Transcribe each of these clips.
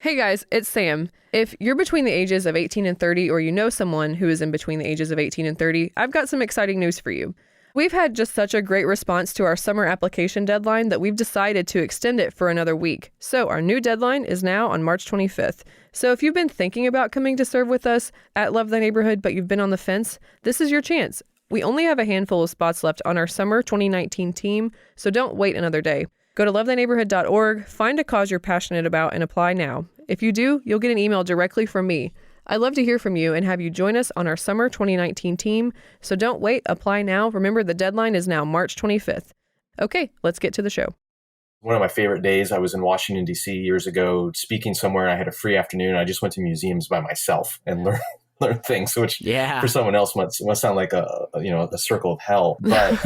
Hey guys, it's Sam. If you're between the ages of 18 and 30, or you know someone who is in between the ages of 18 and 30, I've got some exciting news for you. We've had just such a great response to our summer application deadline that we've decided to extend it for another week. So our new deadline is now on March 25th. So if you've been thinking about coming to serve with us at Love Thy Neighborhood, but you've been on the fence, this is your chance. We only have a handful of spots left on our summer 2019 team, so don't wait another day. Go to lovethyneighborhood.org, find a cause you're passionate about, and apply now. If you do, you'll get an email directly from me. I'd love to hear from you and have you join us on our summer 2019 team. So don't wait, apply now. Remember, the deadline is now March 25th. Okay, let's get to the show. One of my favorite days, I was in Washington, D.C. years ago speaking somewhere. I had a free afternoon. I just went to museums by myself and learn things, which for someone else must sound like a circle of hell. But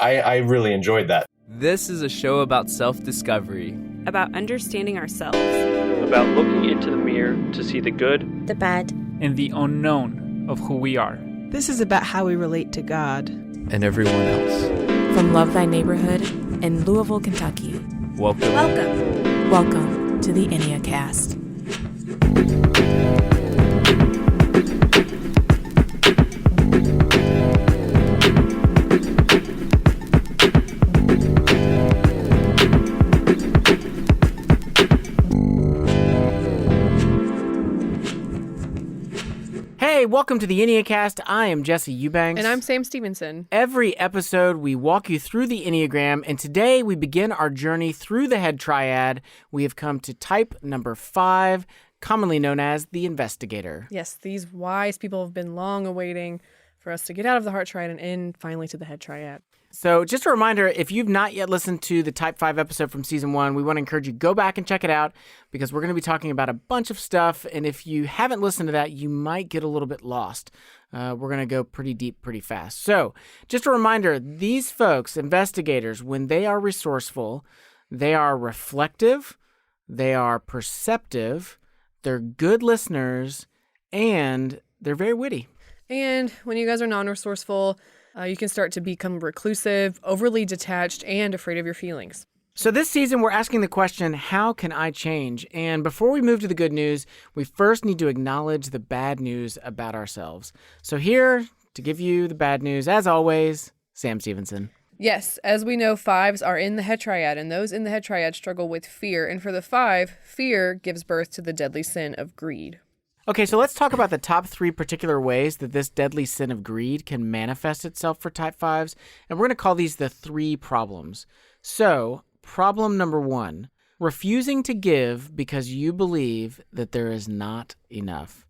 I really enjoyed that. This is a show about self-discovery. About understanding ourselves. About looking into the mirror to see the good, the bad, and the unknown of who we are. This is about how we relate to God. And everyone else. From Love Thy Neighborhood in Louisville, Kentucky. Welcome. Welcome to the Enneacast. Hey, welcome to the Enneacast. I am Jesse Eubanks. And I'm Sam Stevenson. Every episode, we walk you through the Enneagram, and today we begin our journey through the head triad. We have come to type number 5, commonly known as the investigator. Yes, these wise people have been long awaiting for us to get out of the heart triad and in finally to the head triad. So just a reminder, if you've not yet listened to the Type 5 episode from Season 1, we want to encourage you to go back and check it out because we're going to be talking about a bunch of stuff. And if you haven't listened to that, you might get a little bit lost. We're going to go pretty deep, pretty fast. So just a reminder, these folks, investigators, when they are resourceful, they are reflective, they are perceptive, they're good listeners, and they're very witty. And when you guys are non-resourceful, you can start to become reclusive, overly detached, and afraid of your feelings. So this season, we're asking the question, how can I change? And before we move to the good news, we first need to acknowledge the bad news about ourselves. So here to give you the bad news, as always, Sam Stevenson. Yes, as we know, 5s are in the head triad, and those in the head triad struggle with fear. And for the 5, fear gives birth to the deadly sin of greed. Okay, so let's talk about the top 3 particular ways that this deadly sin of greed can manifest itself for Type 5s, and we're going to call these the 3 problems. So, problem number 1, refusing to give because you believe that there is not enough.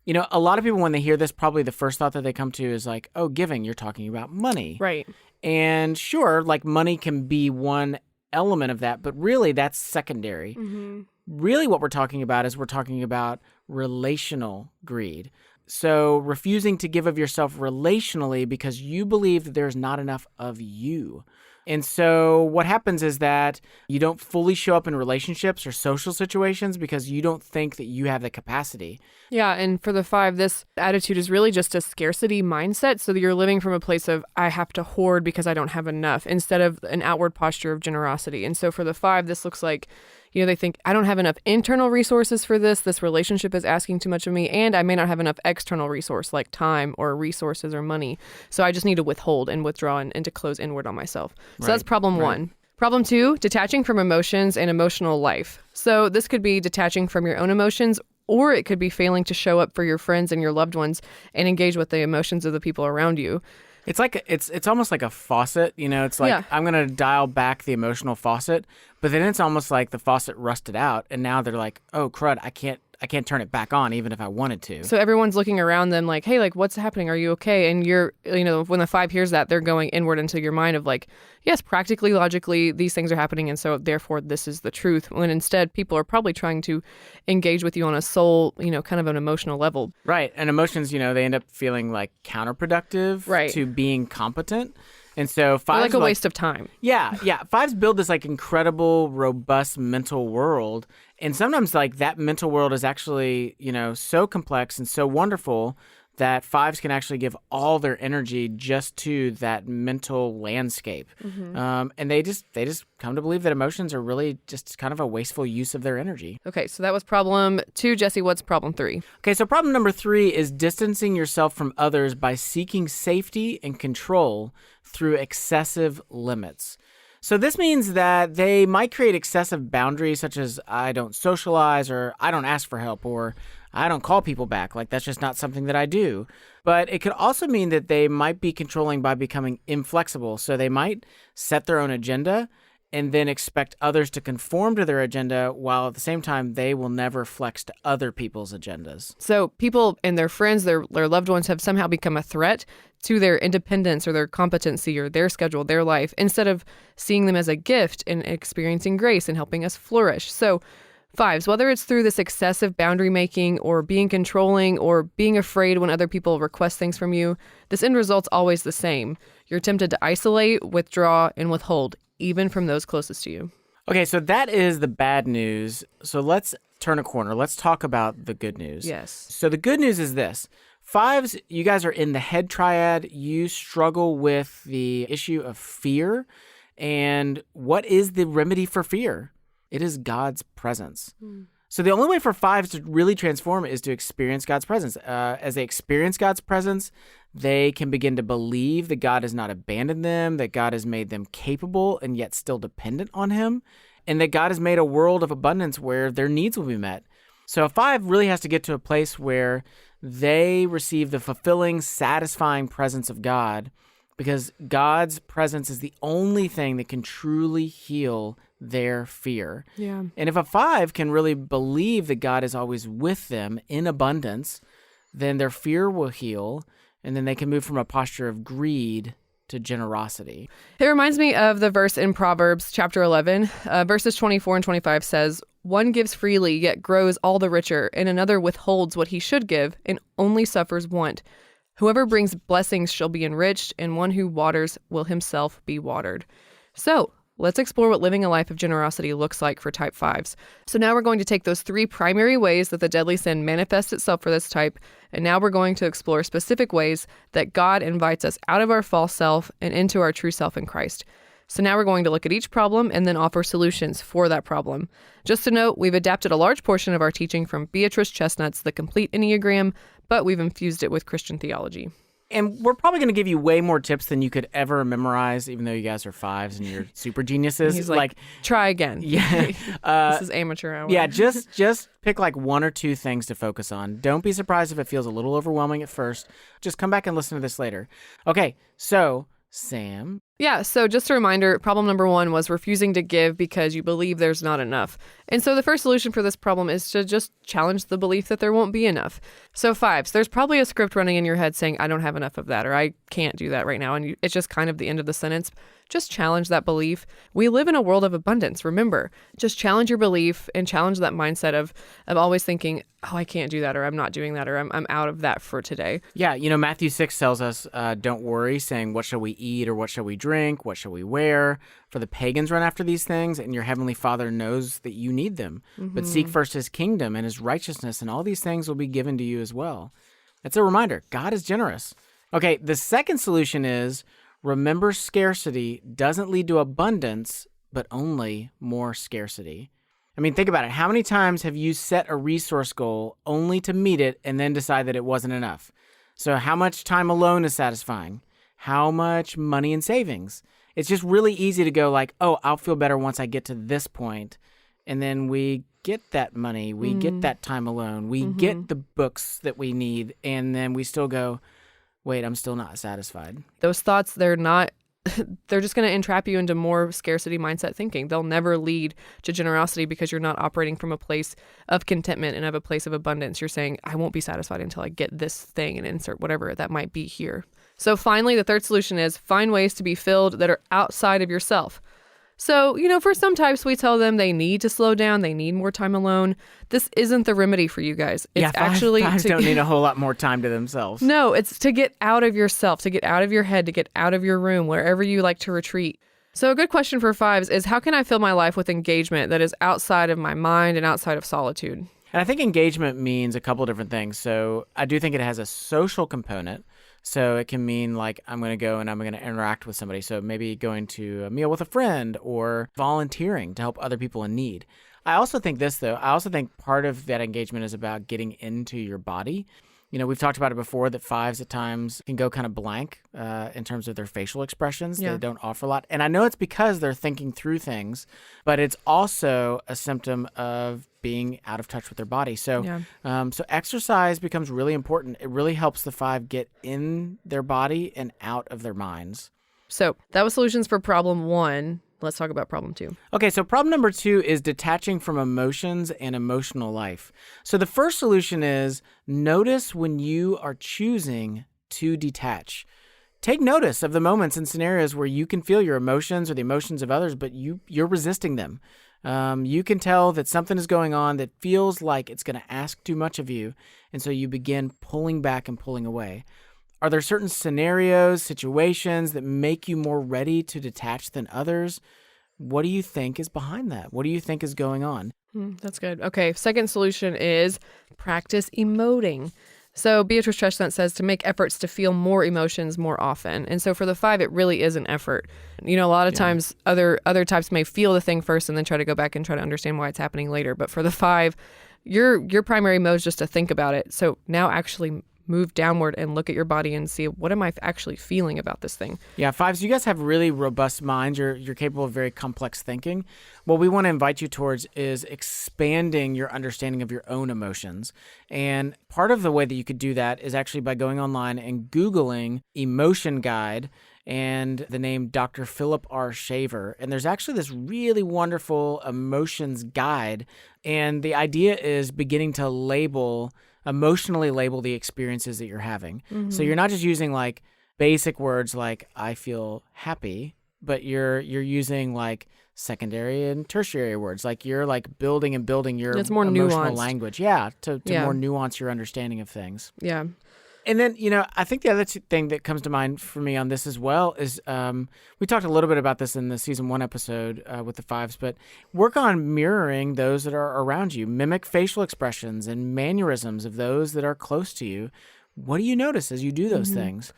You know, a lot of people, when they hear this, probably the first thought that they come to is like, oh, giving, you're talking about money. Right. And sure, like money can be one element of that, but really that's secondary. Mm-hmm. Really what we're talking about relational greed. So refusing to give of yourself relationally because you believe that there's not enough of you. And so what happens is that you don't fully show up in relationships or social situations because you don't think that you have the capacity. Yeah, and for the 5, this attitude is really just a scarcity mindset. So that you're living from a place of, I have to hoard because I don't have enough, instead of an outward posture of generosity. And so for the 5, this looks like, they think, I don't have enough internal resources for this. This relationship is asking too much of me, and I may not have enough external resource like time or resources or money. So I just need to withhold and withdraw and to close inward on myself. So that's problem 1. Problem 2, detaching from emotions and emotional life. So this could be detaching from your own emotions, or it could be failing to show up for your friends and your loved ones and engage with the emotions of the people around you. It's like it's almost like a faucet, it's like I'm going to dial back the emotional faucet, but then it's almost like the faucet rusted out and now they're like, "Oh crud, I can't turn it back on even if I wanted to." So everyone's looking around them like, "Hey, like what's happening? Are you okay?" And you're, when the 5 hears that, they're going inward into your mind of like, "Yes, practically, logically, these things are happening, and so therefore this is the truth." When instead people are probably trying to engage with you on a soul, kind of an emotional level. Right. And emotions, they end up feeling like counterproductive to being competent. And so 5's like a waste of time. Yeah. 5's build this like incredible, robust mental world. And sometimes like that mental world is actually, so complex and so wonderful that fives can actually give all their energy just to that mental landscape. And they just come to believe that emotions are really just kind of a wasteful use of their energy. Okay, so that was problem 2. Jesse, what's problem 3? Okay, so problem number 3 is distancing yourself from others by seeking safety and control through excessive limits. So this means that they might create excessive boundaries, such as I don't socialize, or I don't ask for help, or I don't call people back. Like, that's just not something that I do. But it could also mean that they might be controlling by becoming inflexible. So they might set their own agenda and then expect others to conform to their agenda, while at the same time, they will never flex to other people's agendas. So people and their friends, their loved ones have somehow become a threat to their independence or their competency or their schedule, their life, instead of seeing them as a gift and experiencing grace and helping us flourish. So fives, whether it's through this excessive boundary making or being controlling or being afraid when other people request things from you, this end result's always the same. You're tempted to isolate, withdraw, and withhold, even from those closest to you. Okay, so that is the bad news. So let's turn a corner. Let's talk about the good news. Yes. So the good news is this. Fives, you guys are in the head triad. You struggle with the issue of fear. And what is the remedy for fear? It is God's presence. So the only way for fives to really transform is to experience God's presence. As they experience God's presence, they can begin to believe that God has not abandoned them, that God has made them capable and yet still dependent on him, and that God has made a world of abundance where their needs will be met. So a five really has to get to a place where they receive the fulfilling, satisfying presence of God, because God's presence is the only thing that can truly heal their fear. Yeah. And if a five can really believe that God is always with them in abundance, then their fear will heal, and then they can move from a posture of greed to generosity. It reminds me of the verse in Proverbs chapter 11, verses 24 and 25 says, "One gives freely, yet grows all the richer, and another withholds what he should give, and only suffers want. Whoever brings blessings shall be enriched, and one who waters will himself be watered." So let's explore what living a life of generosity looks like for type 5s. So now we're going to take those 3 primary ways that the deadly sin manifests itself for this type, and now we're going to explore specific ways that God invites us out of our false self and into our true self in Christ. So now we're going to look at each problem and then offer solutions for that problem. Just to note, we've adapted a large portion of our teaching from Beatrice Chestnut's The Complete Enneagram, but we've infused it with Christian theology. And we're probably going to give you way more tips than you could ever memorize, even though you guys are fives and you're super geniuses. He's like, try again. Yeah. This is amateur hour. Yeah, just pick like 1 or 2 things to focus on. Don't be surprised if it feels a little overwhelming at first. Just come back and listen to this later. Okay, so Sam. Yeah, so just a reminder, problem number 1 was refusing to give because you believe there's not enough. And so the first solution for this problem is to just challenge the belief that there won't be enough. So 5s, there's probably a script running in your head saying, I don't have enough of that, or I can't do that right now. And it's just kind of the end of the sentence. Just challenge that belief. We live in a world of abundance, remember. Just challenge your belief and challenge that mindset of always thinking, oh, I can't do that, or I'm not doing that, or I'm out of that for today. Yeah, Matthew 6 tells us, don't worry, saying, what shall we eat, or what shall we drink, what shall we wear? For the pagans run after these things, and your heavenly Father knows that you need them. But seek first his kingdom and his righteousness, and all these things will be given to you as well. It's a reminder, God is generous. Okay, the second solution is, remember, scarcity doesn't lead to abundance, but only more scarcity. I mean, think about it. How many times have you set a resource goal only to meet it and then decide that it wasn't enough? So how much time alone is satisfying? How much money in savings? It's just really easy to go like, oh, I'll feel better once I get to this point. And then we get that money, we get that time alone, we get the books that we need, and then we still go, wait, I'm still not satisfied. Those thoughts, they're just going to entrap you into more scarcity mindset thinking. They'll never lead to generosity because you're not operating from a place of contentment and of a place of abundance. You're saying, I won't be satisfied until I get this thing, and insert whatever that might be here. So finally, the third solution is find ways to be filled that are outside of yourself. So, for some types, we tell them they need to slow down, they need more time alone. This isn't the remedy for you guys. It's fives don't need a whole lot more time to themselves. No, it's to get out of yourself, to get out of your head, to get out of your room, wherever you like to retreat. So a good question for 5s is, how can I fill my life with engagement that is outside of my mind and outside of solitude? And I think engagement means a couple different things. So I do think it has a social component. So it can mean like I'm going to go and I'm going to interact with somebody. So maybe going to a meal with a friend or volunteering to help other people in need. I also think this, though. I also think part of that engagement is about getting into your body. You know, we've talked about it before that 5s at times can go kind of blank in terms of their facial expressions. Yeah. They don't offer a lot. And I know it's because they're thinking through things, but it's also a symptom of being out of touch with their body. So, so exercise becomes really important. It really helps the 5 get in their body and out of their minds. So that was solutions for problem 1. Let's talk about problem 2. Okay, so problem number 2 is detaching from emotions and emotional life. So the first solution is notice when you are choosing to detach. Take notice of the moments and scenarios where you can feel your emotions or the emotions of others, but you're resisting them. You can tell that something is going on that feels like it's going to ask too much of you, and so you begin pulling back and pulling away. Are there certain scenarios, situations that make you more ready to detach than others? What do you think is behind that? What do you think is going on? That's good. Okay, second solution is practice emoting. So Beatrice Tresvant says to make efforts to feel more emotions more often. And so for the 5, it really is an effort. You know, a lot of times other types may feel the thing first and then try to go back and try to understand why it's happening later. But for the 5, your primary mode is just to think about it. So now actually move downward and look at your body and see, what am I actually feeling about this thing? Yeah, 5s, you guys have really robust minds. You're capable of very complex thinking. What we want to invite you towards is expanding your understanding of your own emotions. And part of the way that you could do that is actually by going online and Googling emotion guide and the name Dr. Philip R. Shaver. And there's actually this really wonderful emotions guide. And the idea is beginning to emotionally label the experiences that you're having. Mm-hmm. So you're not just using like basic words like I feel happy, but you're using like secondary and tertiary words. Like you're like building your more emotional nuanced language. Yeah, to more nuance your understanding of things. Yeah. And then, you know, I think the other thing that comes to mind for me on this as well is we talked a little bit about this in the season 1 episode with the 5s, but work on mirroring those that are around you. Mimic facial expressions and mannerisms of those that are close to you. What do you notice as you do those things?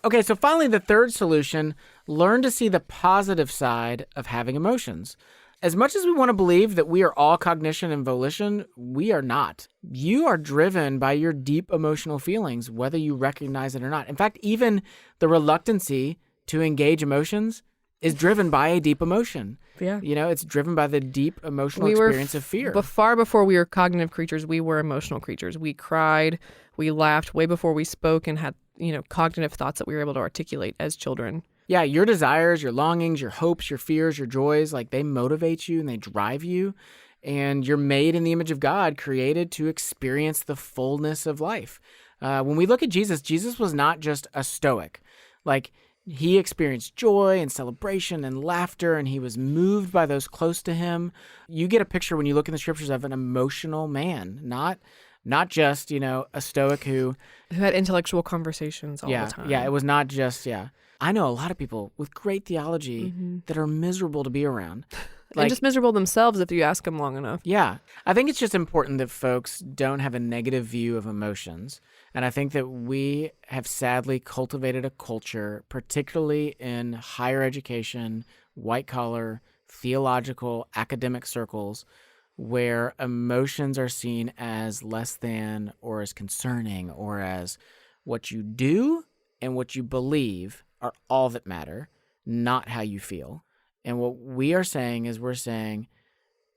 Okay, so finally, the third solution, learn to see the positive side of having emotions. As much as we want to believe that we are all cognition and volition, we are not. You are driven by your deep emotional feelings, whether you recognize it or not. In fact, even the reluctancy to engage emotions is driven by a deep emotion. Yeah. You know, it's driven by the deep emotional experience of fear. Far before we were cognitive creatures, we were emotional creatures. We cried, we laughed way before we spoke and had, cognitive thoughts that we were able to articulate as children. Yeah, your desires, your longings, your hopes, your fears, your joys, like they motivate you and they drive you. And you're made in the image of God, created to experience the fullness of life. When we look at Jesus, Jesus was not just a stoic. Like he experienced joy and celebration and laughter, and he was moved by those close to him. You get a picture when you look in the scriptures of an emotional man, not just, a stoic who had intellectual conversations all the time. Yeah, it was not just, I know a lot of people with great theology that are miserable to be around. And just miserable themselves if you ask them long enough. Yeah. I think it's just important that folks don't have a negative view of emotions. And I think that we have sadly cultivated a culture, particularly in higher education, white-collar, theological, academic circles, where emotions are seen as less than or as concerning or as what you do and what you believe are all that matter, not how you feel. And what we are saying is we're saying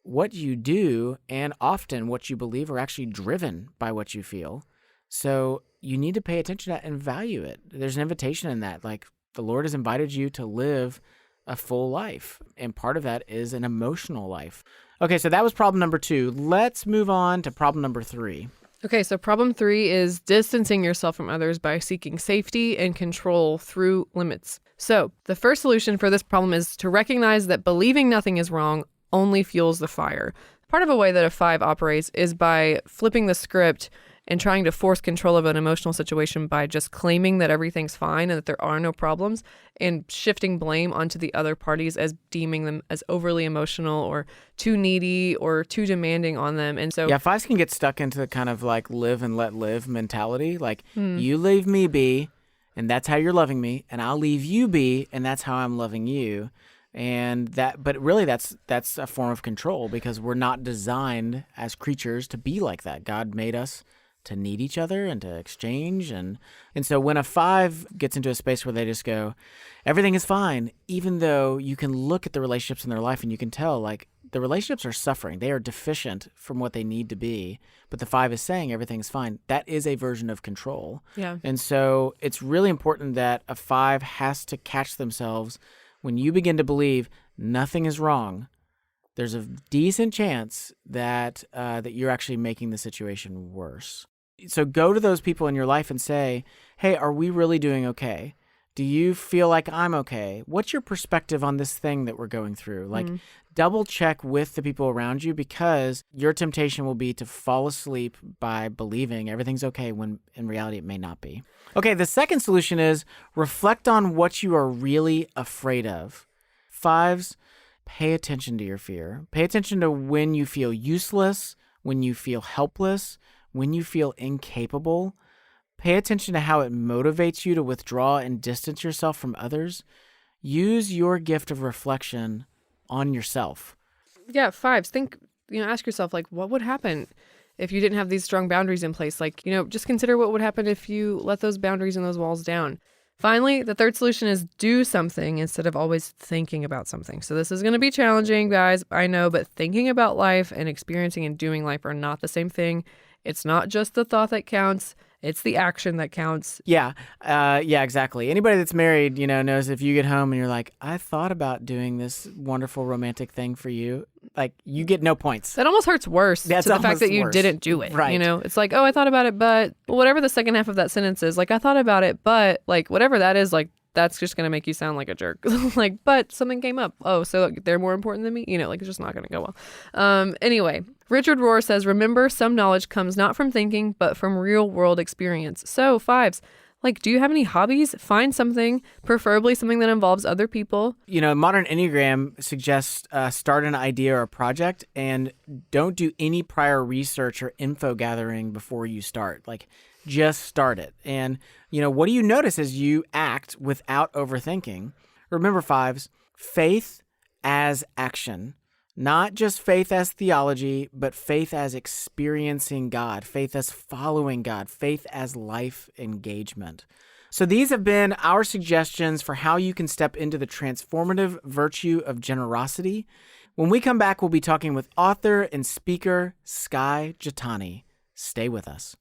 what you do and often what you believe are actually driven by what you feel. So you need to pay attention to that and value it. There's an invitation in that. Like the Lord has invited you to live a full life. And part of that is an emotional life. Okay, so that was problem number 2. Let's move on to problem number 3. Okay, so problem 3 is distancing yourself from others by seeking safety and control through limits. So the first solution for this problem is to recognize that believing nothing is wrong only fuels the fire. Part of a way that a 5 operates is by flipping the script and trying to force control of an emotional situation by just claiming that everything's fine and that there are no problems, and shifting blame onto the other parties as deeming them as overly emotional or too needy or too demanding on them. And so fives can get stuck into the kind of like live and let live mentality. Like you leave me be, and that's how you're loving me, and I'll leave you be, and that's how I'm loving you. And but really that's a form of control, because we're not designed as creatures to be like that. God made us to need each other and to exchange. And so when a 5 gets into a space where they just go, everything is fine, even though you can look at the relationships in their life and you can tell like the relationships are suffering. They are deficient from what they need to be. But the 5 is saying everything's fine. That is a version of control. Yeah. And so it's really important that a 5 has to catch themselves. When you begin to believe nothing is wrong, there's a decent chance that that you're actually making the situation worse. So go to those people in your life and say, hey, are we really doing okay? Do you feel like I'm okay? What's your perspective on this thing that we're going through? Like, double check with the people around you, because your temptation will be to fall asleep by believing everything's okay when in reality it may not be. Okay, the second solution is reflect on what you are really afraid of. 5s, pay attention to your fear. Pay attention to when you feel useless, when you feel helpless, when you feel incapable. Pay attention to how it motivates you to withdraw and distance yourself from others. Use your gift of reflection on yourself. Yeah, 5s, think, ask yourself, like, what would happen if you didn't have these strong boundaries in place? Like, just consider what would happen if you let those boundaries and those walls down. Finally, the third solution is do something instead of always thinking about something. So this is going to be challenging, guys, I know, but thinking about life and experiencing and doing life are not the same thing. It's not just the thought that counts. It's the action that counts. Yeah, exactly. Anybody that's married, knows if you get home and you're like, I thought about doing this wonderful romantic thing for you, like, you get no points. That almost hurts worse That's to the fact that you worse. didn't do it. Right. It's like, oh, I thought about it, but whatever the second half of that sentence is, like, I thought about it, but like, whatever that is, like, that's just going to make you sound like a jerk. Like, but something came up. Oh, so they're more important than me? It's just not going to go well. Anyway, Richard Rohr says, remember, some knowledge comes not from thinking, but from real world experience. So 5s, like, do you have any hobbies? Find something, preferably something that involves other people. Modern Enneagram suggests start an idea or a project and don't do any prior research or info gathering before you start. Like, just start it. And, what do you notice as you act without overthinking? Remember, 5s, faith as action. Not just faith as theology, but faith as experiencing God, faith as following God, faith as life engagement. So these have been our suggestions for how you can step into the transformative virtue of generosity. When we come back, we'll be talking with author and speaker Skye Jethani. Stay with us.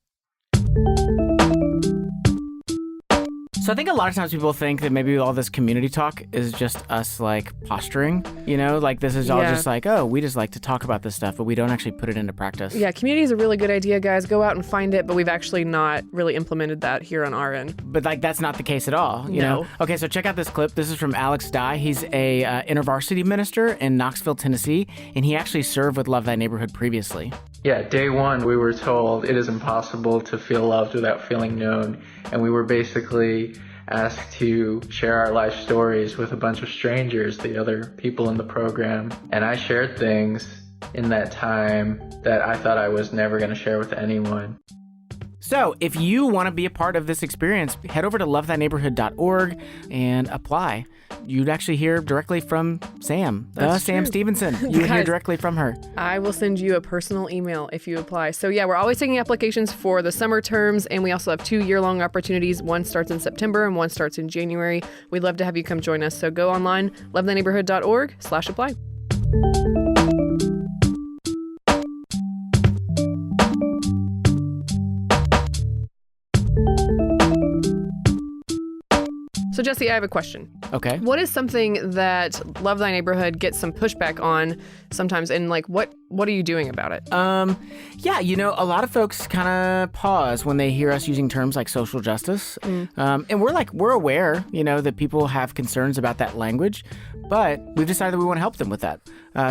So I think a lot of times people think that maybe all this community talk is just us like posturing, like this is all just like, oh, we just like to talk about this stuff, but we don't actually put it into practice. Yeah, community is a really good idea, guys. Go out and find it, but we've actually not really implemented that here on our end. But like, that's not the case at all, you know? Okay, so check out this clip. This is from Alex Dye. He's a InterVarsity minister in Knoxville, Tennessee, and he actually served with Love Thy Neighborhood previously. Yeah, day one, we were told it is impossible to feel loved without feeling known. And we were basically asked to share our life stories with a bunch of strangers, the other people in the program. And I shared things in that time that I thought I was never going to share with anyone. So if you want to be a part of this experience, head over to lovethyneighborhood.org and apply. You'd actually hear directly from Sam, Sam Stevenson. You would hear directly from her. I will send you a personal email if you apply. So yeah, we're always taking applications for the summer terms, and we also have 2 year-long opportunities. One starts in September and one starts in January. We'd love to have you come join us. So go online, lovethyneighborhood.org/apply. So Jesse, I have a question. Okay. What is something that Love Thy Neighborhood gets some pushback on sometimes, and like what are you doing about it? Yeah, a lot of folks kind of pause when they hear us using terms like social justice. And we're aware, that people have concerns about that language, but we've decided that we want to help them with that.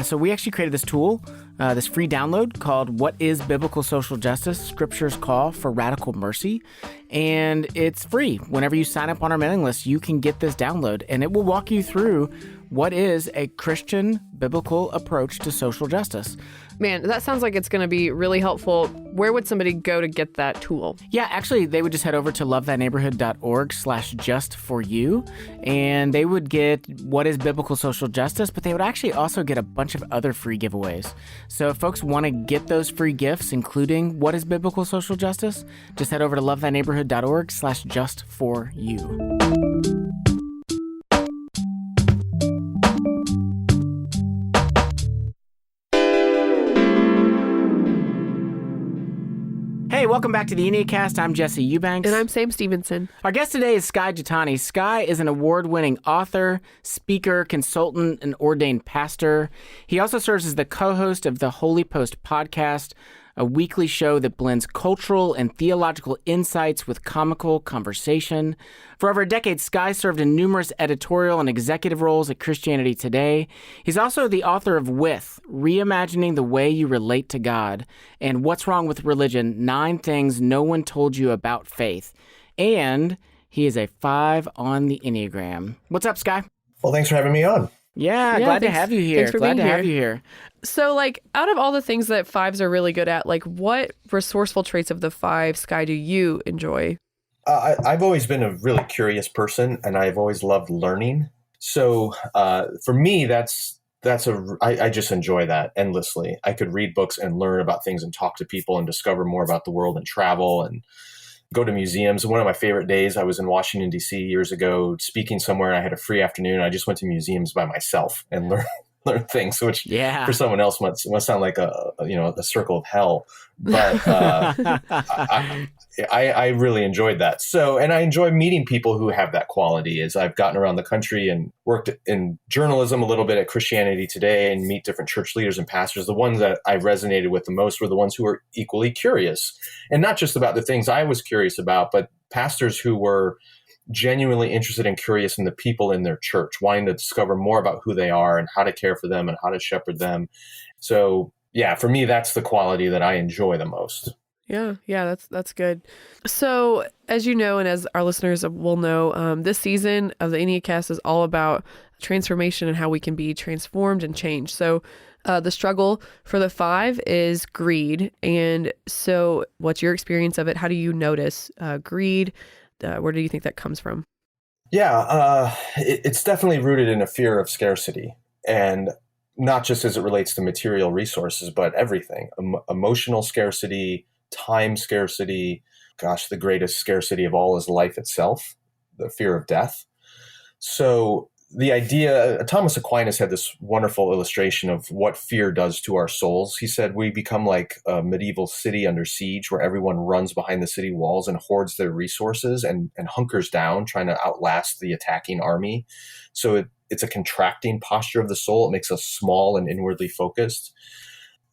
So we actually created this tool this free download called What is Biblical Social Justice? Scripture's Call for Radical Mercy. And it's free. Whenever you sign up on our mailing list, you can get this download, and it will walk you through what is a Christian biblical approach to social justice. Man, that sounds like it's going to be really helpful. Where would somebody go to get that tool? Yeah, actually, they would just head over to lovethyneighborhood.org/justforyou, and they would get what is biblical social justice, but they would actually also get a bunch of other free giveaways. So if folks want to get those free gifts, including what is biblical social justice, just head over to lovethyneighborhood.org/justforyou. Hey, welcome back to the Enneacast. I'm Jesse Eubanks. And I'm Sam Stevenson. Our guest today is Skye Jethani. Skye is an award-winning author, speaker, consultant, and ordained pastor. He also serves as the co-host of the Holy Post podcast, a weekly show that blends cultural and theological insights with comical conversation. For over a decade, Skye served in numerous editorial and executive roles at Christianity Today. He's also the author of With, Reimagining the Way You Relate to God, and What's Wrong with Religion, 9 Things No One Told You About Faith. And he is a 5 on the Enneagram. What's up, Skye? Well, thanks for having me on. Yeah, glad to have you here. Thanks for glad being to have you here. So, out of all the things that 5s are really good at, what resourceful traits of the 5, Skye, do you enjoy? I've always been a really curious person, and I've always loved learning. So for me, I just enjoy that endlessly. I could read books and learn about things and talk to people and discover more about the world and travel and go to museums. One of my favorite days, I was in Washington, D.C. years ago, speaking somewhere. I had a free afternoon. I just went to museums by myself and learn things, which for someone else must sound like a circle of hell. But I really enjoyed that. So, and I enjoy meeting people who have that quality. As I've gotten around the country and worked in journalism a little bit at Christianity Today and meet different church leaders and pastors, the ones that I resonated with the most were the ones who were equally curious, and not just about the things I was curious about, but pastors who were genuinely interested and curious in the people in their church, wanting to discover more about who they are and how to care for them and how to shepherd them. So yeah, for me, that's the quality that I enjoy the most. Yeah, that's good. So as you know, and as our listeners will know, this season of the Enneacast is all about transformation and how we can be transformed and changed. So the struggle for the 5 is greed. And so what's your experience of it? How do you notice greed? Where do you think that comes from? Yeah, it's definitely rooted in a fear of scarcity, and not just as it relates to material resources, but everything. Emotional scarcity, time scarcity. Gosh, the greatest scarcity of all is life itself, the fear of death. So the idea, Thomas Aquinas had this wonderful illustration of what fear does to our souls. He said we become like a medieval city under siege where everyone runs behind the city walls and hoards their resources and hunkers down, trying to outlast the attacking army. So it's a contracting posture of the soul. It makes us small and inwardly focused.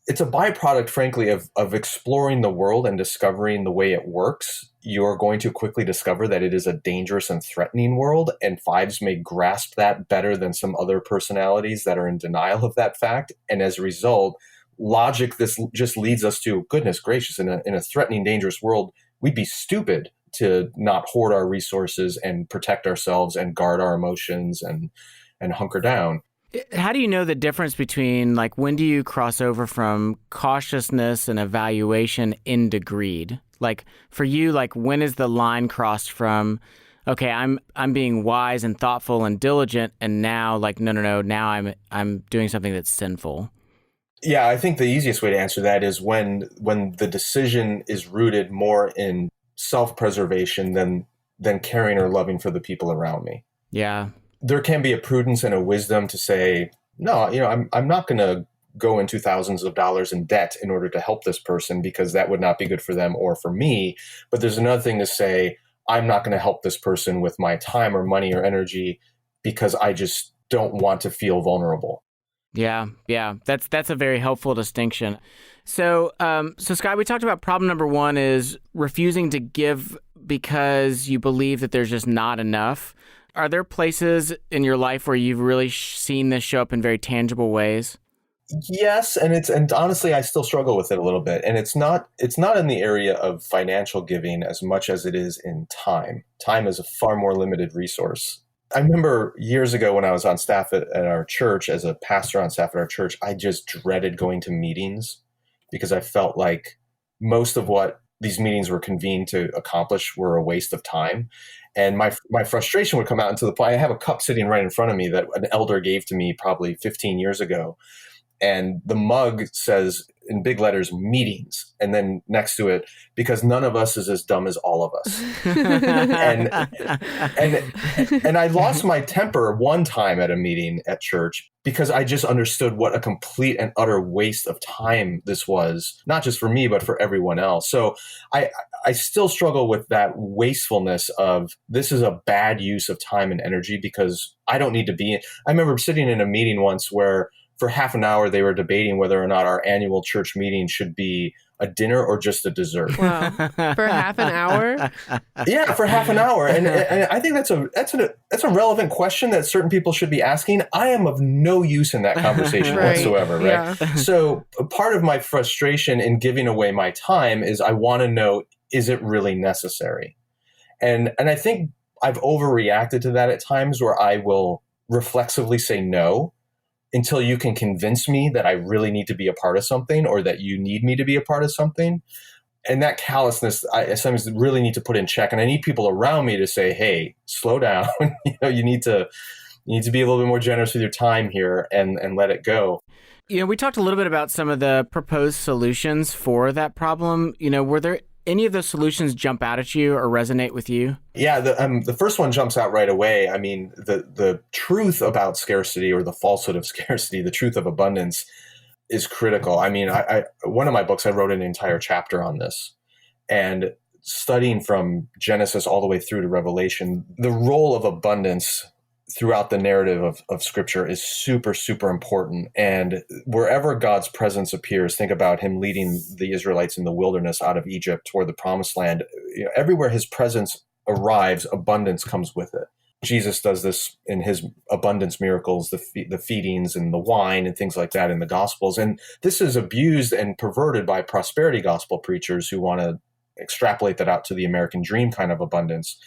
It's a byproduct, frankly, of exploring the world and discovering the way it works. You're going to quickly discover that it is a dangerous and threatening world, and 5s may grasp that better than some other personalities that are in denial of that fact. And as a result, logic, this just leads us to, goodness gracious, in a threatening, dangerous world, we'd be stupid to not hoard our resources and protect ourselves and guard our emotions and hunker down. How do you know the difference between, when do you cross over from cautiousness and evaluation into greed? For you, when is the line crossed from, okay, I'm being wise and thoughtful and diligent, and now, no, now I'm doing something that's sinful? Yeah, I think the easiest way to answer that is when the decision is rooted more in self-preservation than caring or loving for the people around me. Yeah. There can be a prudence and a wisdom to say, no, I'm not going to go into thousands of dollars in debt in order to help this person because that would not be good for them or for me. But there's another thing to say, I'm not going to help this person with my time or money or energy because I just don't want to feel vulnerable. Yeah. That's a very helpful distinction. So Skye, we talked about problem number 1 is refusing to give because you believe that there's just not enough. Are there places in your life where you've really seen this show up in very tangible ways? Yes, and honestly, I still struggle with it a little bit. And it's not in the area of financial giving as much as it is in time. Time is a far more limited resource. I remember years ago when I was on staff at our church, as a pastor on staff at our church, I just dreaded going to meetings because I felt like most of what these meetings were convened to accomplish were a waste of time. And my frustration would come out into the point. I have a cup sitting right in front of me that an elder gave to me probably 15 years ago. And the mug says in big letters, meetings. And then next to it, because none of us is as dumb as all of us. and I lost my temper one time at a meeting at church because I just understood what a complete and utter waste of time this was, not just for me, but for everyone else. So I still struggle with that wastefulness of this is a bad use of time and energy because I don't need to be. I remember sitting in a meeting once where for half an hour, they were debating whether or not our annual church meeting should be a dinner or just a dessert. Wow. For half an hour? Yeah, for half an hour. And I think that's a relevant question that certain people should be asking. I am of no use in that conversation whatsoever, right? Yeah. So part of my frustration in giving away my time is I want to know, is it really necessary? And I think I've overreacted to that at times where I will reflexively say no until you can convince me that I really need to be a part of something or that you need me to be a part of something. And that callousness, I sometimes really need to put in check. And I need people around me to say, hey, slow down. You need to be a little bit more generous with your time here and let it go. We talked a little bit about some of the proposed solutions for that problem. Were there any of those solutions jump out at you or resonate with you? Yeah, the first one jumps out right away. I mean, the truth about scarcity or the falsehood of scarcity, the truth of abundance is critical. I mean, one of my books, I wrote an entire chapter on this. And studying from Genesis all the way through to Revelation, the role of abundance throughout the narrative of Scripture is super, super important. And wherever God's presence appears, think about him leading the Israelites in the wilderness out of Egypt toward the promised land. Everywhere his presence arrives, abundance comes with it. Jesus does this in his abundance miracles, the feedings and the wine and things like that in the Gospels. And this is abused and perverted by prosperity gospel preachers who want to extrapolate that out to the American dream kind of abundance.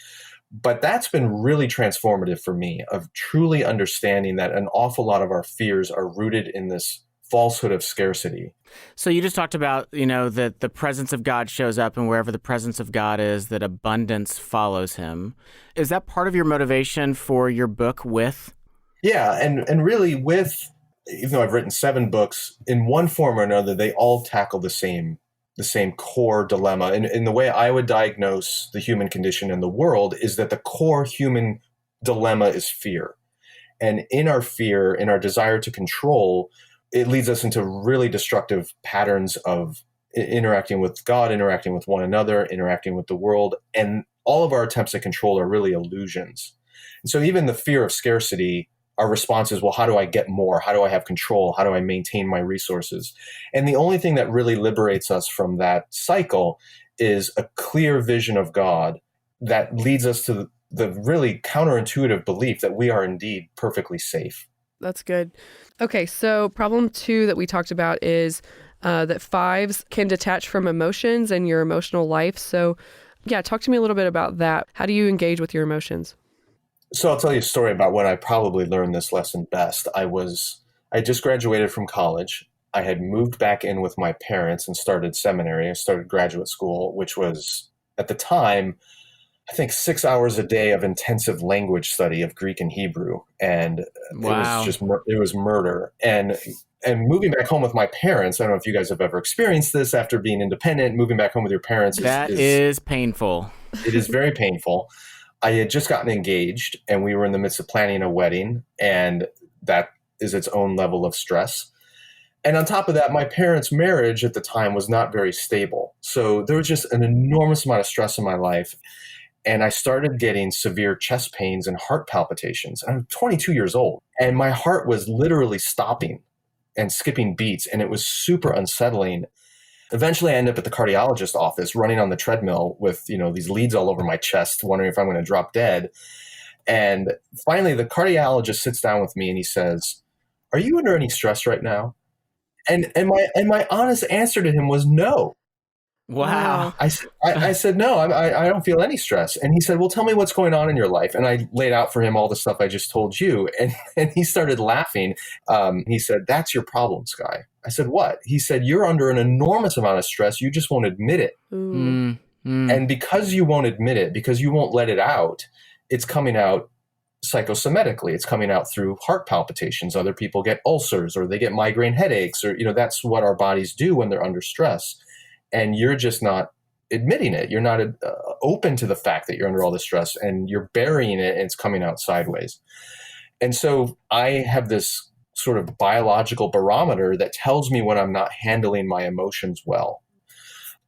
But that's been really transformative for me, of truly understanding that an awful lot of our fears are rooted in this falsehood of scarcity. So you just talked about, that the presence of God shows up, and wherever the presence of God is, that abundance follows him. Is that part of your motivation for your book, With? Yeah, and really With, even though I've written 7 books, in one form or another, they all tackle the same core dilemma. And the way I would diagnose the human condition in the world is that the core human dilemma is fear. And in our fear, in our desire to control, it leads us into really destructive patterns of interacting with God, interacting with one another, interacting with the world. And all of our attempts at control are really illusions. And so even the fear of scarcity, our response is, well, how do I get more? How do I have control? How do I maintain my resources? And the only thing that really liberates us from that cycle is a clear vision of God that leads us to the really counterintuitive belief that we are indeed perfectly safe. That's good. Okay, so problem 2 that we talked about is that 5s can detach from emotions and your emotional life. So yeah, talk to me a little bit about that. How do you engage with your emotions? So I'll tell you a story about when I probably learned this lesson best. I just graduated from college. I had moved back in with my parents and started seminary. I started graduate school, which was at the time, I think 6 hours a day of intensive language study of Greek and Hebrew. And wow. It was murder. And moving back home with my parents, I don't know if you guys have ever experienced this after being independent, moving back home with your parents. That is painful. It is very painful. I had just gotten engaged and we were in the midst of planning a wedding, and that is its own level of stress. And on top of that, my parents' marriage at the time was not very stable. So there was just an enormous amount of stress in my life. And I started getting severe chest pains and heart palpitations. I'm 22 years old, and my heart was literally stopping and skipping beats, and it was super unsettling. Eventually, I ended up at the cardiologist's office running on the treadmill with, these leads all over my chest, wondering if I'm going to drop dead. And finally, the cardiologist sits down with me and he says, "Are you under any stress right now?" And my honest answer to him was no. Wow. I said, no, I don't feel any stress. And he said, well, tell me what's going on in your life. And I laid out for him all the stuff I just told you. And he started laughing. He said, that's your problem, Skye. I said, what? He said, you're under an enormous amount of stress. You just won't admit it. And because you won't admit it, because you won't let it out, it's coming out psychosomatically. It's coming out through heart palpitations. Other people get ulcers or they get migraine headaches, or, that's what our bodies do when they're under stress. And you're just not admitting it. You're not open to the fact that you're under all this stress, and you're burying it, and it's coming out sideways. And so I have this sort of biological barometer that tells me when I'm not handling my emotions well.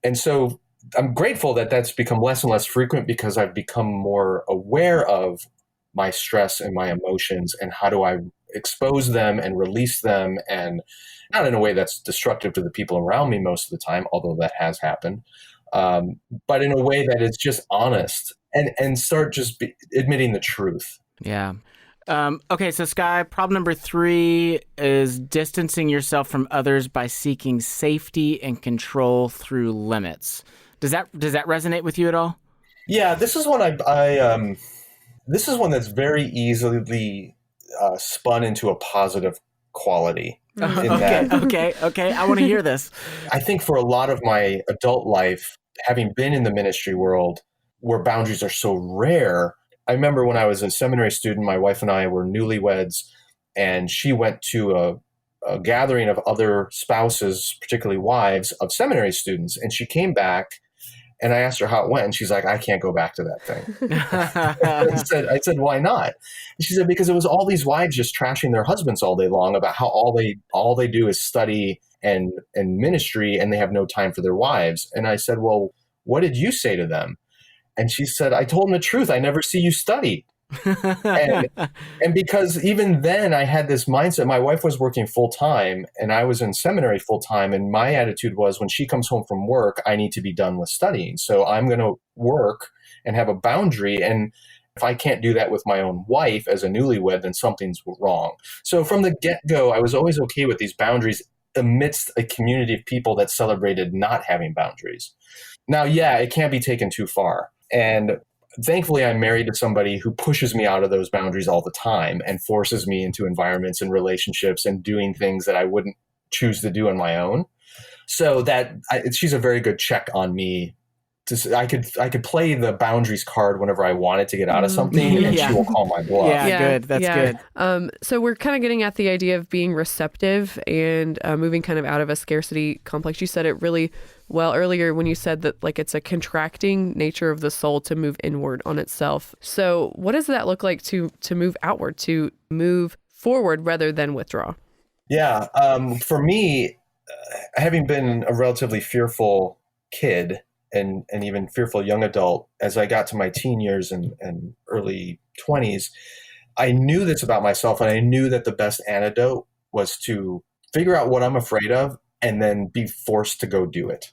And so I'm grateful that that's become less and less frequent, because I've become more aware of my stress and my emotions, and how do I expose them and release them, and not in a way that's destructive to the people around me most of the time, although that has happened, but in a way that is just honest, and start just admitting the truth. Yeah. Okay, so Skye, problem number 3 is distancing yourself from others by seeking safety and control through limits. Does that resonate with you at all? Yeah, this is one this is one that's very easily spun into a positive quality. Okay. I want to hear this. I think for a lot of my adult life, having been in the ministry world where boundaries are so rare, I remember when I was a seminary student, my wife and I were newlyweds, and she went to a gathering of other spouses, particularly wives of seminary students, and she came back. And I asked her how it went, and she's like, I can't go back to that thing. I said, why not? And she said, because it was all these wives just trashing their husbands all day long about how all they do is study and ministry, and they have no time for their wives. And I said, well, what did you say to them? And she said, I told them the truth. I never see you study. and because even then I had this mindset, my wife was working full time and I was in seminary full time. And my attitude was, when she comes home from work, I need to be done with studying. So I'm going to work and have a boundary. And if I can't do that with my own wife as a newlywed, then something's wrong. So from the get-go, I was always okay with these boundaries amidst a community of people that celebrated not having boundaries. Now, yeah, it can't be taken too far. And thankfully, I'm married to somebody who pushes me out of those boundaries all the time and forces me into environments and relationships and doing things that I wouldn't choose to do on my own. So she's a very good check on me. I could play the boundaries card whenever I wanted to get out of something, and she will call my bluff. Good. That's good. So we're kind of getting at the idea of being receptive and moving kind of out of a scarcity complex. You said it really well earlier when you said that it's a contracting nature of the soul to move inward on itself. So what does that look like to move outward, to move forward rather than withdraw? Yeah. For me, having been a relatively fearful kid and even fearful young adult, as I got to my teen years and early 20s, I knew this about myself, and I knew that the best antidote was to figure out what I'm afraid of and then be forced to go do it.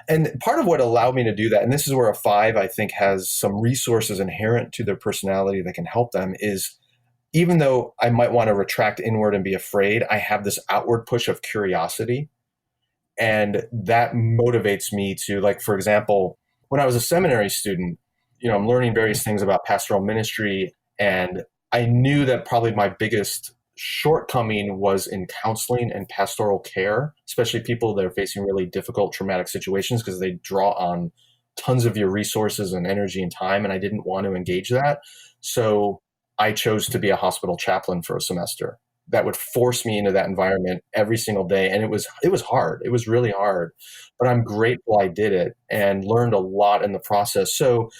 And part of what allowed me to do that, and this is where a 5, I think, has some resources inherent to their personality that can help them, is even though I might want to retract inward and be afraid, I have this outward push of curiosity. And that motivates me to, for example, when I was a seminary student, I'm learning various things about pastoral ministry. And I knew that probably my biggest shortcoming was in counseling and pastoral care, especially people that are facing really difficult, traumatic situations, because they draw on tons of your resources and energy and time. And I didn't want to engage that. So I chose to be a hospital chaplain for a semester. That would force me into that environment every single day. And it was hard. It was really hard, but I'm grateful I did it and learned a lot in the process. So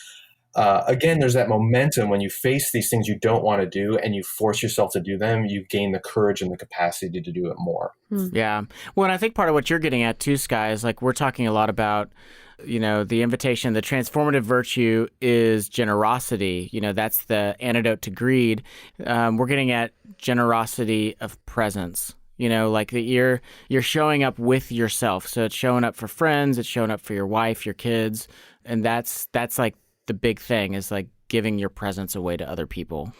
again, there's that momentum when you face these things you don't want to do and you force yourself to do them, you gain the courage and the capacity to do it more. Yeah. Well, and I think part of what you're getting at too, Skye, is we're talking a lot about, the invitation, the transformative virtue is generosity. That's the antidote to greed. We're getting at generosity of presence. That you're showing up with yourself. So it's showing up for friends, it's showing up for your wife, your kids, and that's the big thing is giving your presence away to other people.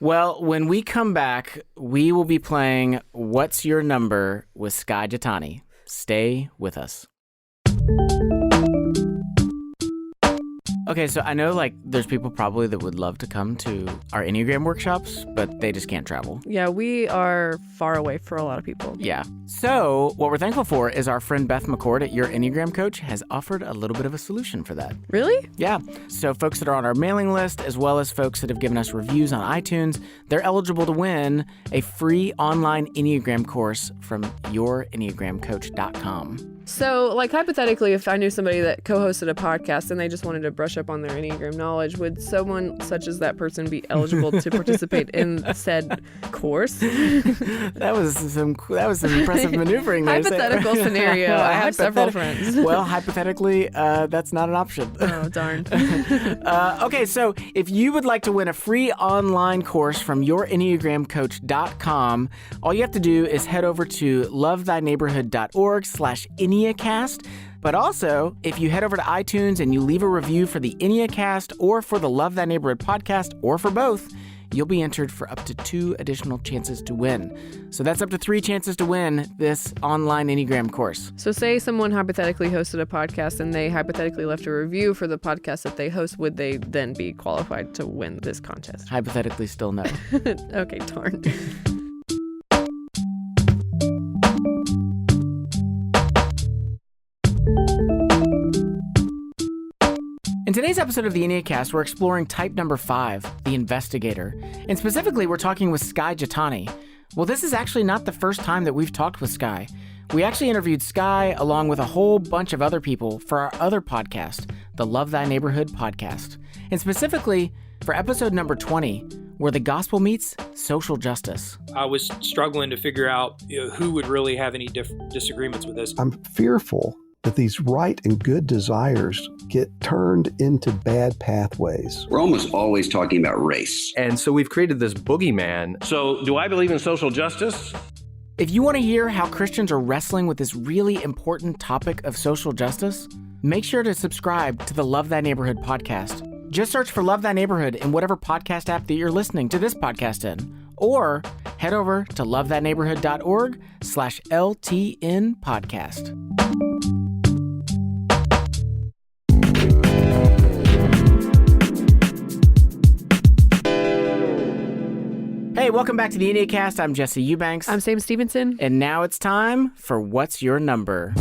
Well, when we come back, we will be playing What's Your Number with Skye Jethani. Stay with us. Okay, so I know there's people probably that would love to come to our Enneagram workshops, but they just can't travel. Yeah, we are far away for a lot of people. Yeah. So what we're thankful for is our friend Beth McCord at Your Enneagram Coach has offered a little bit of a solution for that. Really? Yeah. So folks that are on our mailing list, as well as folks that have given us reviews on iTunes, they're eligible to win a free online Enneagram course from yourenneagramcoach.com. So, hypothetically, if I knew somebody that co-hosted a podcast and they just wanted to brush up on their Enneagram knowledge, would someone such as that person be eligible to participate in said course? That was some impressive maneuvering there. Hypothetical scenario. I have several friends. Well, hypothetically, that's not an option. Oh, darn. Okay, so if you would like to win a free online course from yourenneagramcoach.com, all you have to do is head over to lovethyneighborhood.org/Enneacast. But also, if you head over to iTunes and you leave a review for the Enneacast or for the Love Thy Neighborhood podcast, or for both, you'll be entered for up to 2 additional chances to win. So that's up to 3 chances to win this online Enneagram course. So say someone hypothetically hosted a podcast and they hypothetically left a review for the podcast that they host, would they then be qualified to win this contest? Hypothetically, still no. Okay, darn. In today's episode of the Enneacast, we're exploring type number 5, the investigator. And specifically, we're talking with Skye Jethani. Well, this is actually not the first time that we've talked with Skye. We actually interviewed Skye along with a whole bunch of other people for our other podcast, the Love Thy Neighborhood podcast. And specifically, for episode number 20, where the gospel meets social justice. I was struggling to figure out who would really have any disagreements with this. I'm fearful that these right and good desires get turned into bad pathways. We're almost always talking about race. And so we've created this boogeyman. So do I believe in social justice? If you want to hear how Christians are wrestling with this really important topic of social justice, make sure to subscribe to the Love Thy Neighborhood podcast. Just search for Love Thy Neighborhood in whatever podcast app that you're listening to this podcast in. Or head over to lovethyneighborhood.org/LTN podcast. Hey, welcome back to the Enneacast. I'm Jesse Eubanks. I'm Sam Stevenson. And now it's time for What's Your Number?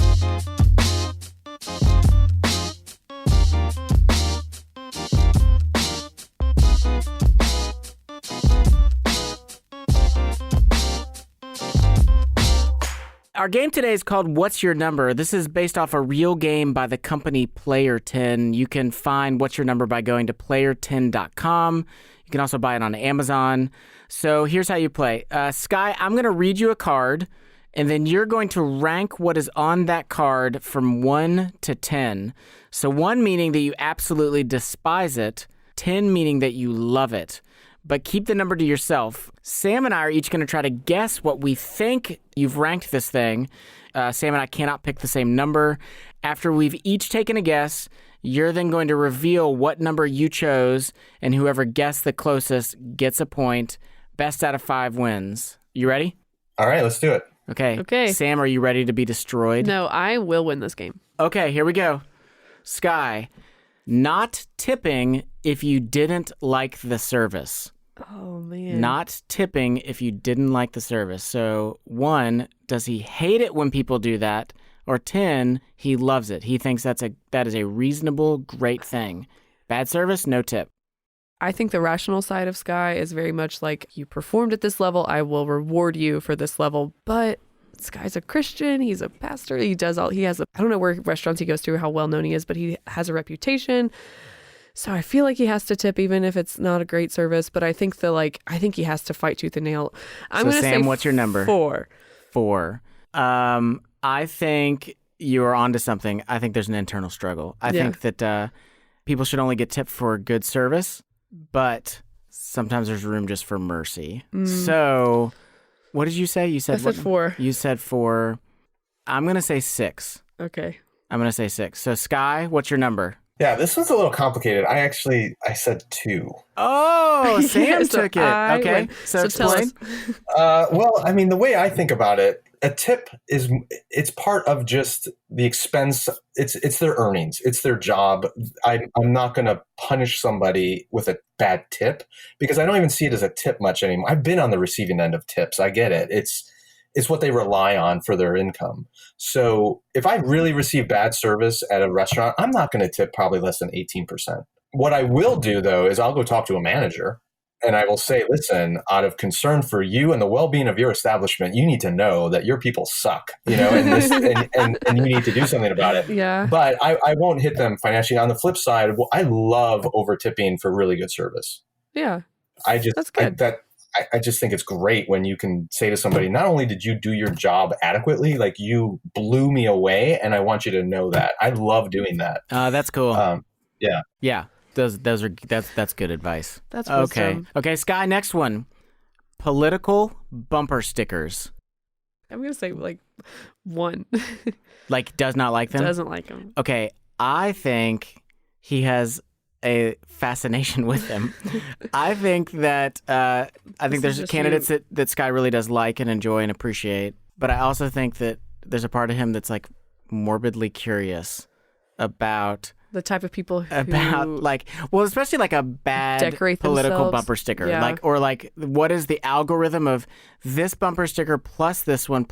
Our game today is called What's Your Number? This is based off a real game by the company Player 10. You can find What's Your Number by going to player10.com. You can also buy it on Amazon. So here's how you play. Skye, I'm going to read you a card, and then you're going to rank what is on that card from 1 to 10. So 1 meaning that you absolutely despise it, 10 meaning that you love it. But keep the number to yourself. Sam and I are each going to try to guess what we think you've ranked this thing. Sam and I cannot pick the same number. After we've each taken a guess, you're then going to reveal what number you chose, and whoever guessed the closest gets a point. Best out of 5 wins. You ready? All right, let's do it. Okay. Sam, are you ready to be destroyed? No, I will win this game. Okay, here we go. Skye, not tipping if you didn't like the service. Oh, man. Not tipping if you didn't like the service. So 1, does he hate it when people do that? Or 10, he loves it. He thinks that is a reasonable, great thing. Bad service, no tip. I think the rational side of Skye is very much like, you performed at this level, I will reward you for this level. But Skye's a Christian, he's a pastor, I don't know where restaurants he goes to or how well known he is, but he has a reputation. So I feel like he has to tip even if it's not a great service, but I think he has to fight tooth and nail. I'm going to say Sam, what's your number? 4. 4. I think you are onto something. I think there's an internal struggle. I think that people should only get tipped for good service, but sometimes there's room just for mercy. So what did you say? I said 4. You said 4. I'm going to say 6. Okay. I'm going to say 6. So Skye, what's your number? Yeah, this one's a little complicated. I said 2. Oh, Sam So took it. I Okay, win. so tell explain. us. Well, I mean, the way I think about it, a tip it's part of just the expense. It's their earnings. It's their job. I'm not going to punish somebody with a bad tip because I don't even see it as a tip much anymore. I've been on the receiving end of tips. I get it. It's what they rely on for their income. So if I really receive bad service at a restaurant, I'm not going to tip probably less than 18%. What I will do, though, is I'll go talk to a manager and I will say, listen, out of concern for you and the well-being of your establishment, you need to know that your people suck, and you need to do something about it. Yeah. But I won't hit them financially. On the flip side, I love over-tipping for really good service. Yeah. That's good. I just think it's great when you can say to somebody, not only did you do your job adequately, like you blew me away, and I want you to know that. I love doing that. That's cool. Yeah. Yeah. That's good advice. That's okay. wisdom. Okay, Skye, next one. Political bumper stickers. I'm going to say like 1. Like does not like them? Doesn't like them. Okay, I think he has a fascination with them. I think that there's candidates that Skye really does like and enjoy and appreciate, but I also think that there's a part of him that's like morbidly curious about the type of people who especially like a bad decorate political themselves. bumper sticker. Yeah. Or what is the algorithm of this bumper sticker plus this one?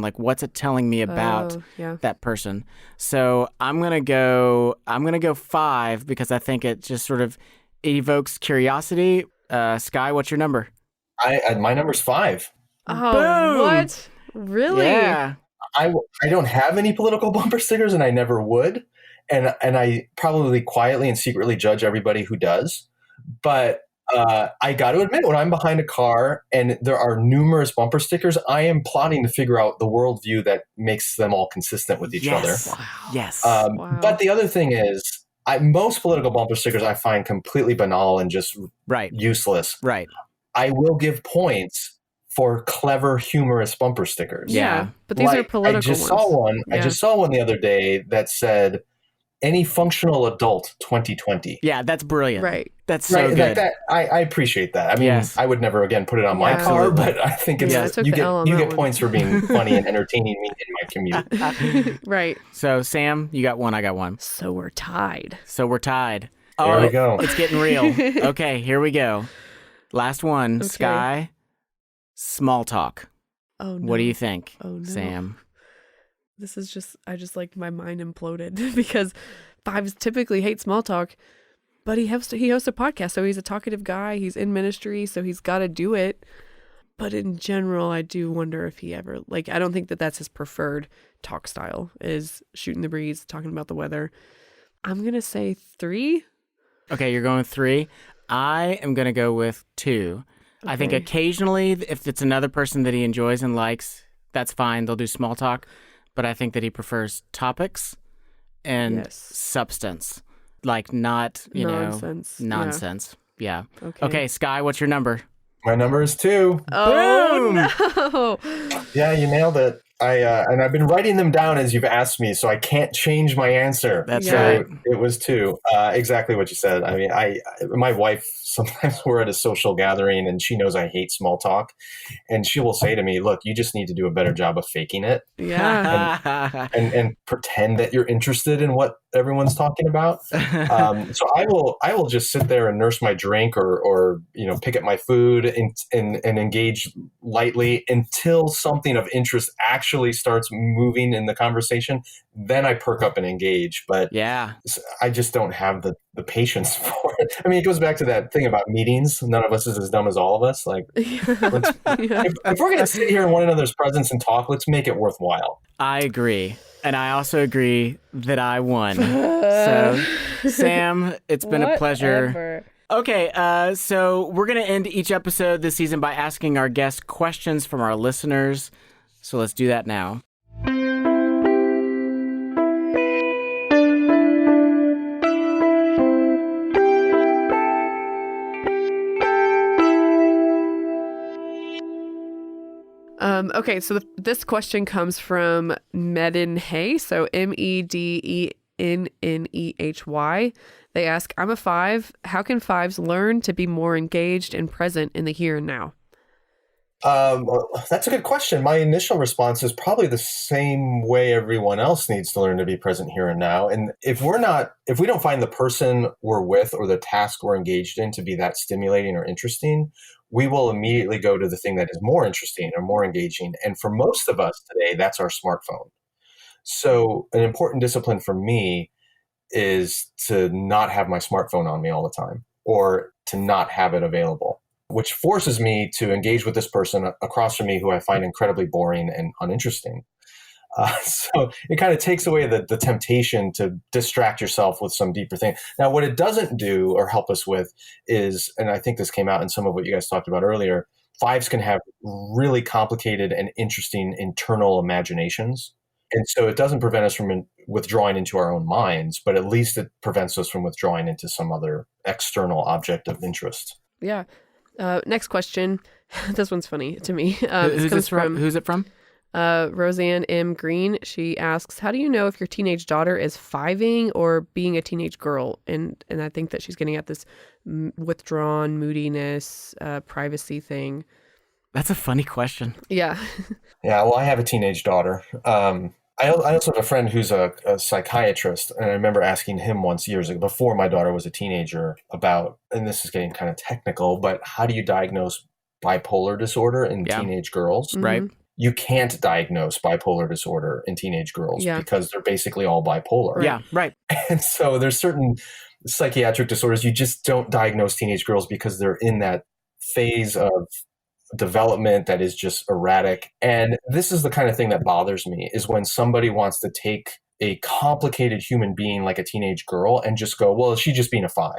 Like what's it telling me about that person? So I'm gonna go 5 because I think it just sort of evokes curiosity. Skye, what's your number? My number's 5. Oh, Boom! What? Really? Yeah. I don't have any political bumper stickers, and I never would. And I probably quietly and secretly judge everybody who does. But I got to admit, when I'm behind a car and there are numerous bumper stickers, I am plotting to figure out the worldview that makes them all consistent with each other. Wow. Yes. But the other thing is, most political bumper stickers I find completely banal and just useless. Right. I will give points for clever, humorous bumper stickers. Yeah, but these are political I just ones. saw one. Yeah. I just saw one the other day that said, "Any functional adult 2020." Yeah, that's brilliant. Right. That's so good. I appreciate that. I mean, I would never again put it on my car, but I think it's you get points for being funny and entertaining me in my commute. Right. So Sam, you got 1, I got 1. So we're tied. There we go. It's getting real. Okay, here we go. Last one, Okay. Skye. Small talk. Oh no. What do you think, Oh no. Sam? This is just my mind imploded because 5s typically hate small talk, but he hosts a podcast, so he's a talkative guy. He's in ministry, so he's got to do it. But in general, I do wonder if he ever I don't think that that's his preferred talk style is shooting the breeze, talking about the weather. I'm gonna say 3. Okay, you're going 3. I am gonna go with 2. I think occasionally, if it's another person that he enjoys and likes, that's fine. They'll do small talk. But I think that he prefers topics and substance, like not, nonsense. Yeah. Okay, Skye, what's your number? My number is 2. Oh, no. Yeah, you nailed it. And I've been writing them down as you've asked me, so I can't change my answer. That's right. It was 2. Exactly what you said. I mean, my wife, sometimes we're at a social gathering and she knows I hate small talk. And she will say to me, look, you just need to do a better job of faking it. Yeah. and pretend that you're interested in what everyone's talking about. So I will just sit there and nurse my drink or pick up my food and engage lightly until something of interest actually starts moving in the conversation. Then I perk up and engage. But yeah, I just don't have the patience for it. I mean, it goes back to that thing about meetings. None of us is as dumb as all of us. Like, if we're going to sit here in one another's presence and talk, let's make it worthwhile. I agree. And I also agree that I won. So, Sam, it's been a pleasure. Okay, so we're going to end each episode this season by asking our guests questions from our listeners. So let's do that now. Okay, so this question comes from Medin Hay, so Medenhay. N-N-E-H-Y. They ask, I'm a 5. How can 5s learn to be more engaged and present in the here and now? That's a good question. My initial response is probably the same way everyone else needs to learn to be present here and now. And if we don't find the person we're with or the task we're engaged in to be that stimulating or interesting, we will immediately go to the thing that is more interesting or more engaging. And for most of us today, that's our smartphone. So an important discipline for me is to not have my smartphone on me all the time, or to not have it available, which forces me to engage with this person across from me who I find incredibly boring and uninteresting. So it kind of takes away the temptation to distract yourself with some deeper thing. Now, what it doesn't do or help us with is, and I think this came out in some of what you guys talked about earlier, 5s can have really complicated and interesting internal imaginations. And so it doesn't prevent us from withdrawing into our own minds, but at least it prevents us from withdrawing into some other external object of interest. Yeah. Next question. This one's funny to me. Who's it from? Roseanne M. Green. She asks, how do you know if your teenage daughter is 5ing or being a teenage girl? And I think that she's getting at this withdrawn moodiness, privacy thing. That's a funny question. Yeah. Yeah. Well, I have a teenage daughter. I also have a friend who's a psychiatrist, and I remember asking him once years ago, before my daughter was a teenager, about, and this is getting kind of technical, but how do you diagnose bipolar disorder in teenage girls? Right. You can't diagnose bipolar disorder in teenage girls because they're basically all bipolar. Yeah, right. And so there's certain psychiatric disorders you just don't diagnose teenage girls because they're in that phase of development that is just erratic. And this is the kind of thing that bothers me, is when somebody wants to take a complicated human being like a teenage girl and just go, well, is she just being a 5?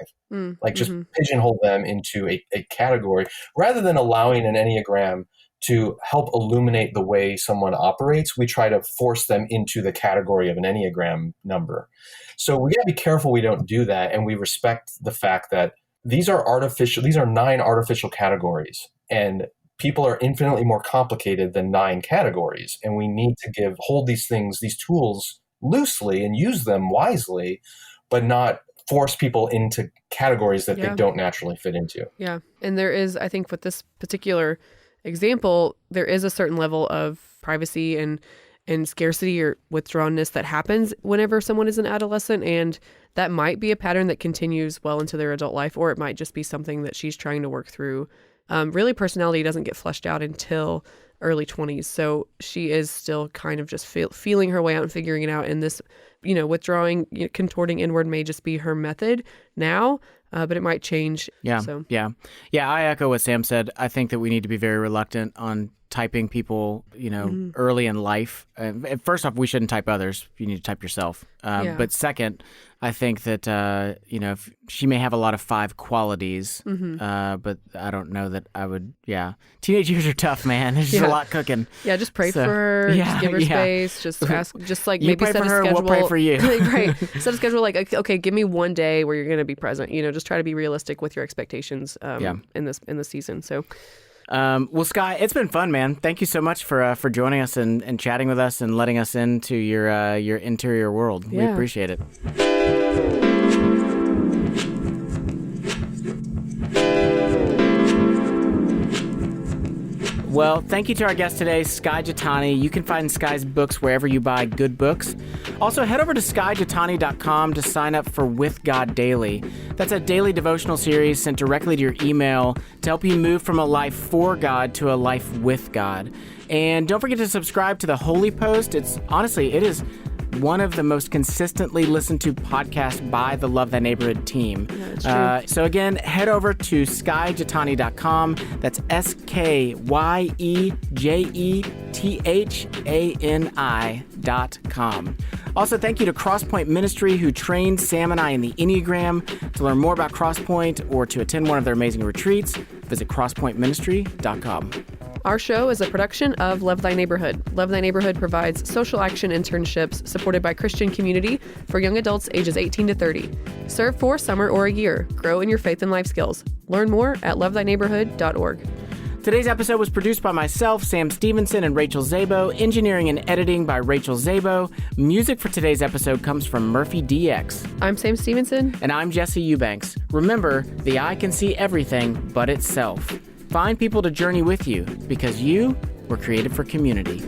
Just pigeonhole them into a category, rather than allowing an Enneagram to help illuminate the way someone operates. We try to force them into the category of an Enneagram number. So we got to be careful we don't do that. And we respect the fact that these are 9 artificial categories, and people are infinitely more complicated than 9 categories. And we need to hold these tools loosely and use them wisely, but not force people into categories that they don't naturally fit into. Yeah. And there is, I think with this particular example, there is a certain level of privacy and scarcity or withdrawnness that happens whenever someone is an adolescent. And that might be a pattern that continues well into their adult life, or it might just be something that she's trying to work through. Really, personality doesn't get fleshed out until early 20s. So she is still kind of just feeling her way out and figuring it out. And this, withdrawing, contorting inward may just be her method now, but it might change. Yeah. So. Yeah. I echo what Sam said. I think that we need to be very reluctant on typing people, early in life. First off, we shouldn't type others. You need to type yourself. But second, I think that, if she may have a lot of 5 qualities, but I don't know that I would, Teenage years are tough, man. There's just a lot cooking. Yeah, just pray for her. Just give her space. Just ask, maybe set a schedule. We'll pray for you. Right. Set a schedule like, okay, give me one day where you're going to be present. Just try to be realistic with your expectations in this season. So. Well, Skye, it's been fun, man. Thank you so much for joining us and chatting with us and letting us into your interior world. We appreciate it. Well, thank you to our guest today, Skye Jethani. You can find Skye's books wherever you buy good books. Also, head over to SkyeJethani.com to sign up for With God Daily. That's a daily devotional series sent directly to your email to help you move from a life for God to a life with God. And don't forget to subscribe to the Holy Post. It is one of the most consistently listened to podcasts by the Love Thy Neighborhood team. Yeah, that's true. So again, head over to SkyeJethani.com. That's SkyeJethani.com. Also, thank you to Crosspoint Ministry, who trained Sam and I in the Enneagram. To learn more about Crosspoint or to attend one of their amazing retreats, visit crosspointministry.com. Our show is a production of Love Thy Neighborhood. Love Thy Neighborhood provides social action internships supported by Christian Community for young adults ages 18 to 30. Serve for summer or a year. Grow in your faith and life skills. Learn more at lovethyneighborhood.org. Today's episode was produced by myself, Sam Stevenson, and Rachel Zabo. Engineering and editing by Rachel Zabo. Music for today's episode comes from Murphy DX. I'm Sam Stevenson. And I'm Jesse Eubanks. Remember, the eye can see everything but itself. Find people to journey with you because you were created for community.